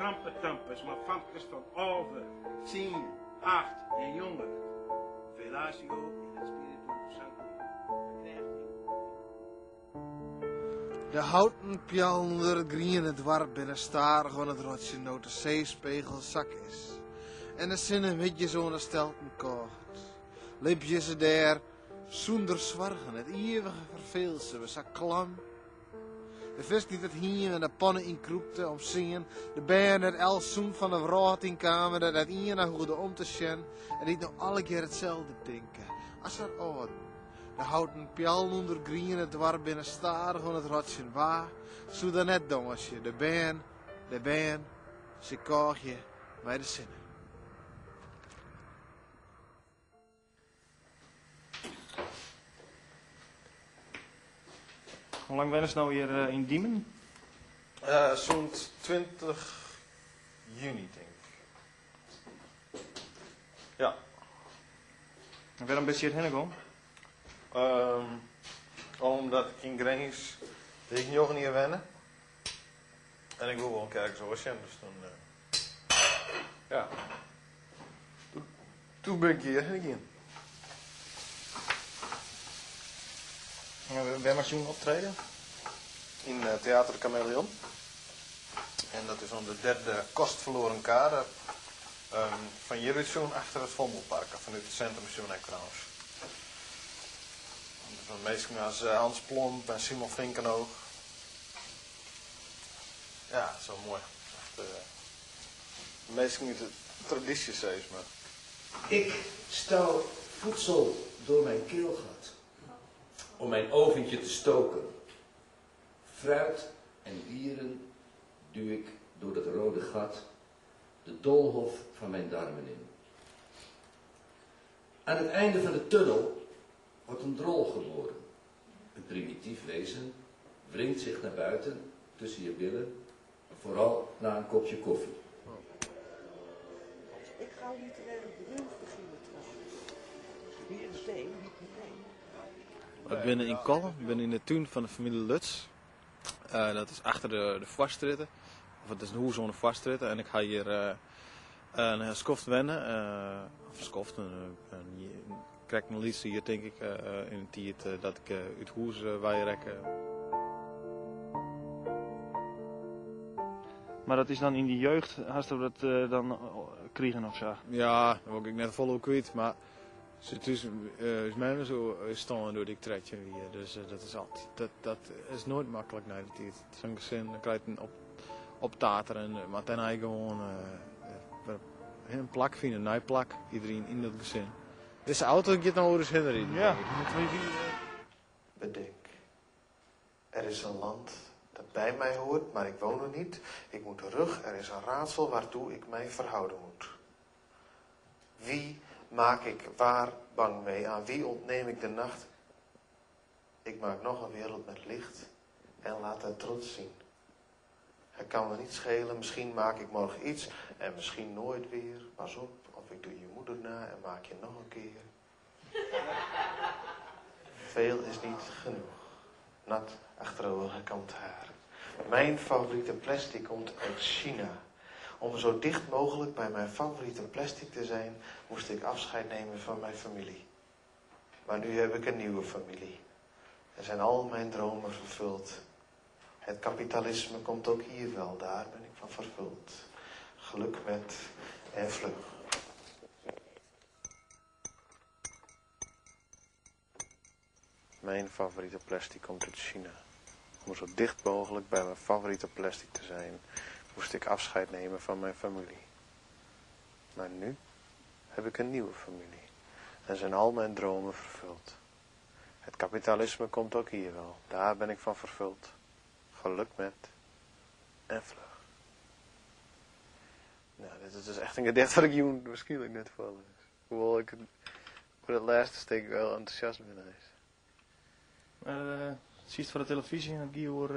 trampetampers, maar famkes van over, 10, 8 en jonger. Velatio in het Spiritus Sanctum. De houten pjalnder griene dwarp binnen starig van het rotje noot de zeespegel zak is. En de zinnen witje zo'n stelten kocht. Liep je ze daar zonder zwargen, het eeuwige verveelse, we zak klam. De vis die het hier en de pannen inkroepte om zingen. De bern het elzoen van de vrouw in kamer, dat het ene hoorde om te sjen. En die nog alle keer hetzelfde denken. Als er ouden. De houten pjal onder griene dwarp binnen starig van het rotje waar. Zo dan net dongetje, de bern, ze koog je bij de zinnen. Hoe lang ben je nou hier in Diemen? Zo'n 20 juni, denk ik. Ja. En waarom ben je hierheen gegaan? Omdat ik in Grens ik nog niet wennen. En ik wil wel een kerk zoals je, dus toen... ja. Toen ben ik hierheen gegaan. Waar mag je toen optreden? In Theater Chameleon. En dat is om de derde kostverloren kade van Jeruzalem achter het Vondelpark, vanuit het centrum trouwens. Van mensen als Hans Plomp en Simon Vinkenoog. Ja, zo mooi. Echt, mensen uit de tradities, zeg maar. Ik stouw voedsel door mijn keelgat om mijn oventje te stoken. Fruit en dieren duw ik door dat rode gat de doolhof van mijn darmen in. Aan het einde van de tunnel wordt een drol geboren. Een primitief wezen wringt zich naar buiten tussen je billen, vooral na een kopje koffie. Ik ga literaire beroemd beginnen trouwens. Wie is Deen, wie is Ik ben in Kollen, ik ben in de tuin van de familie Lutz. Dat is achter de Vastritten. Of het is een hoer zonder Vastritten. En ik ga hier een skoft wennen. Of skoft, ik krijg een liedje hier denk ik in een tijd dat ik uit hoes wij Maar dat is dan in die jeugd, hast je dat dan kregen of zo? Ja, dat word ik net volop kwijt, maar het is mij zo staan door die tretje hier. Dus dat is altijd, dat is nooit makkelijk naar de tijd. Zo'n gezin, dan krijg je op tater en maar dan heb je gewoon een plak vinden, een nijplak, iedereen in dat gezin. Deze auto gaat nou eens heen. Ja. Bedenk, er is een land dat bij mij hoort, maar ik woon er niet. Ik moet terug, er is een raadsel waartoe ik mij verhouden moet. Wie maak ik waar bang mee? Aan wie ontneem ik de nacht? Ik maak nog een wereld met licht en laat het trots zien. Het kan me niet schelen, misschien maak ik morgen iets en misschien nooit weer. Pas op, of ik doe je moeder na en maak je nog een keer. Veel is niet genoeg. Nat achterovergekant haar. Mijn favoriete plastic komt uit China. Om zo dicht mogelijk bij mijn favoriete plastic te zijn, moest ik afscheid nemen van mijn familie. Maar nu heb ik een nieuwe familie. Er zijn al mijn dromen vervuld. Het kapitalisme komt ook hier wel, daar ben ik van vervuld. Geluk met en vlug. Mijn favoriete plastic komt uit China. Om zo dicht mogelijk bij mijn favoriete plastic te zijn, moest ik afscheid nemen van mijn familie. Maar nu heb ik een nieuwe familie. En zijn al mijn dromen vervuld. Het kapitalisme komt ook hier wel. Daar ben ik van vervuld. Geluk met en vlug. Nou, dit is dus echt een gedicht wat ik je waarschijnlijk net vallen is. Hoewel ik voor het laatste steek wel enthousiast ben. Maar zie je het voor de televisie en het Guior...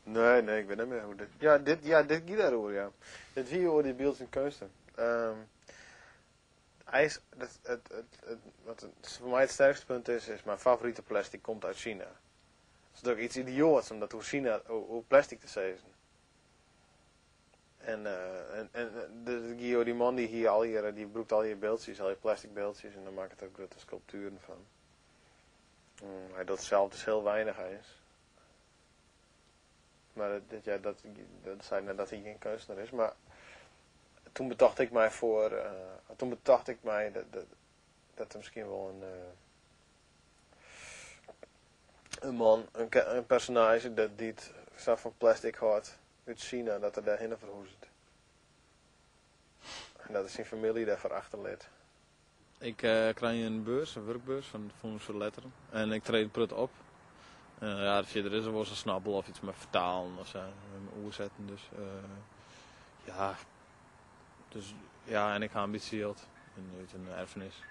Nee, ik ben niet meer hoe dit... dit gaat daarover, ja. Dit video over die beeld en kunsten. Wat voor mij het sterkste punt is mijn favoriete plastic komt uit China. Dat is ook iets idioots, omdat hoe China, hoe plastic te zeggen. En de Guido, die man die broekt al je beeldjes, al je plastic beeldjes en dan maakt het ook grote sculpturen van. Hij doet zelf dus heel weinig eens. Maar dat zei net dat hij geen kunstenaar is. Maar toen bedacht ik mij dat er misschien wel een man, een personage die het zelf van plastic houdt uit China, dat er daarheen verhoest. En dat is zijn familie daarvoor achterleed. Ik krijg een werkbeurs van Fonds voor Letteren. En ik treed prut op. Ja, dus er is er wel zo'n snabbel of iets met vertalen of zo. Oorzetten, dus ja. Dus ja, en ik ga een beetje zield. En uit een erfenis.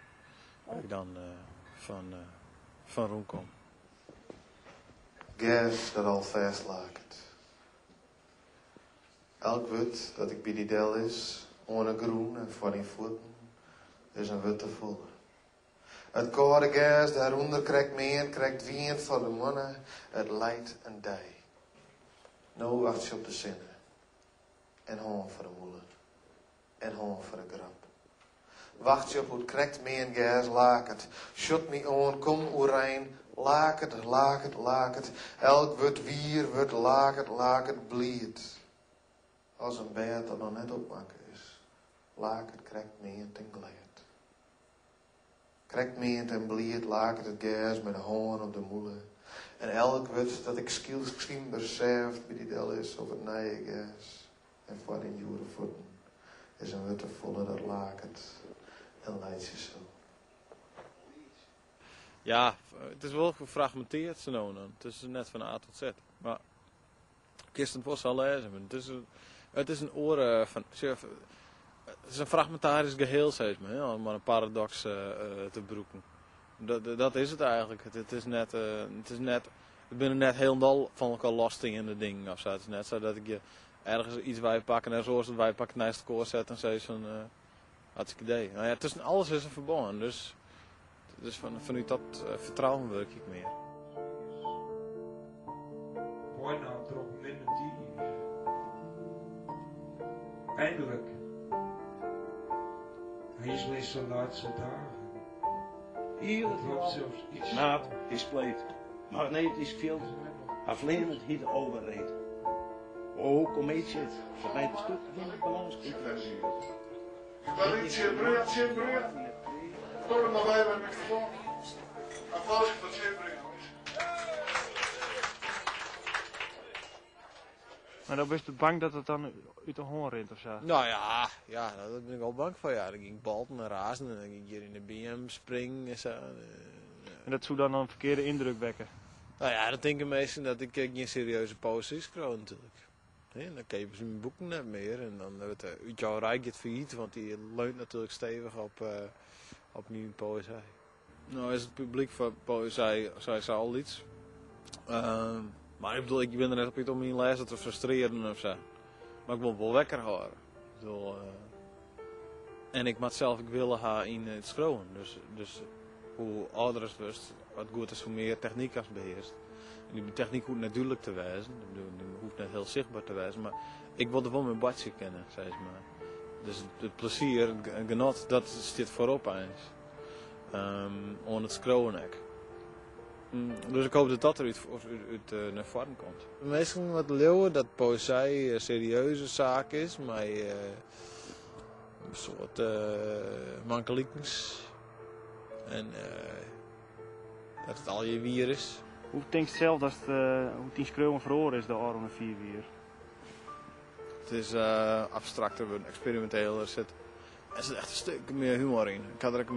Waar ik dan van Roem kom. Gas dat al vastlakend. Elk wut dat ik bij die del is, ohne groen en voor die voeten, is een witte volle. Het koude gas daaronder krijgt meer, krijgt wien voor de mannen, het leidt een dij. Nou wacht je op de zinnen. En hoorn voor de moelen. En hoorn voor de grap. Wacht je op hoe het krijgt meer gas, laak het. Schut me on, kom oerijn, laak het. Elk wordt wier, wordt laak het, blied. Als een bed dat nog net opmaken is. Laak het, krijgt meer ten glad. Krijgt meer ten blied, laak het gas met de hoorn op de moelen. En elk wordt dat ik misschien beseft bij die del is of het nije gas. En voor die jure voeten is een witte volle dat laak het. En leidt je zo. Ja, het is wel gefragmenteerd zo nou. Het is net van A tot Z. Maar gisteren was al lezen. Het is een oren van. Het is een fragmentarisch geheel, zeg maar. Om maar een paradox te broeken. Dat is het eigenlijk. Het is net. Het binnen net heel van elkaar lasting in de dingen. Of zo. Het is net zo dat ik je ergens iets bij pakken en zoals wij pakken naast de koor zetten en zoiets van. Hartstikke idee. Nou ja, tussen alles is er verbonden. Dus vanuit dat vertrouwen werk ik meer. Bijna erop minder die. Eindelijk. Hij is leest de laatste dagen. Hier Het wordt zelfs iets. naad is pleet. Magnetisch veld. Afleidend hier overreed. Oh, kom mee, shit. Dat mij een stuk van de balans is. Brilliant. Kom er maar bij met de microfoon. Applaus voor het Maar dan ben je bang dat het dan uit de hoorn rint of zo? Nou ja, daar ben ik wel bang voor. Ja. Dan ging ik balten en razen en dan ging ik hier in de BM springen en zo. En dat zou dan een verkeerde indruk wekken? Nou ja, dat denken mensen dat ik geen serieuze poëzie schrijf natuurlijk. En dan kepen ze mijn boeken net meer en dan wordt uit jouw rijk het failliet, want die leunt natuurlijk stevig op nieuwe poëzie. Nou is het publiek voor poëzie, zei ze al iets. Maar ik bedoel, ik ben er net op niet om mijn lezer te frustreren of zo. Maar ik wil wel wekker houden. Ik bedoel, en ik moet zelf willen gaan in het schrijven. Dus hoe ouder het wordt, wat goed is hoe meer techniek als beheerst. En die techniek hoeft natuurlijk te wijzen. Die hoeft net heel zichtbaar te wijzen. Maar ik wilde wel mijn badje kennen, zei ze maar. Dus het plezier, het genot, dat zit voorop eens. On het schrijven ook. Dus ik hoop dat dat eruit naar voren komt. Meestal wat leeuwen dat poëzie een serieuze zaak is, maar een soort mankeliekens. En dat het al je wier is. Hoe denk je zelf dat hoe die schreeuwen verhoren is, de Aron en Vierwier? Het is abstracter, experimenteler. Er zit echt een stuk meer humor in. Ik had er ook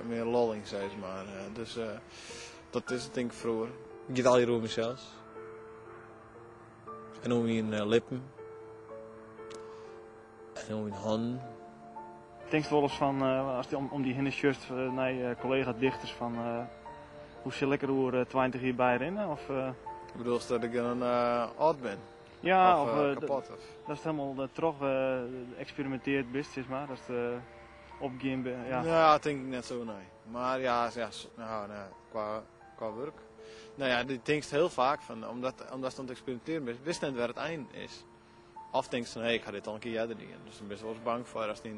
meer lol in, zeg maar. Dus dat is het denk ik vroeger. Ik get al je roem zelfs. En om je lippen. En om je handen. Denk je wel eens van, als het om die hindershirts naar collega-dichters van, hoe je lekker hoe 20 hierbij rennen? Of, Ik bedoel dat ik dan oud ben? ja, of kapot? Dat is helemaal terug experimenteerd best, zeg maar. Dat is opgame, ja. Ja, dat denk ik net zo, nee. Maar ja, qua werk. Nou ja, die denkt heel vaak van, omdat ze aan het experimenteren is, wist net waar het eind is. Of denk je, nee, ik ga dit al een keer eerder doen. Dus dan ben je wel eens bang voor als die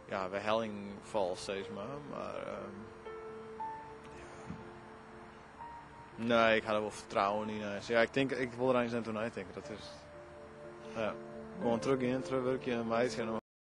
ja, bij helling valt, steeds maar nee, ik had er wel vertrouwen in. Dus ja, ik wil er eens aan toen uitdenken. Dat is, ja, gewoon terug in, terugwerken en meisje.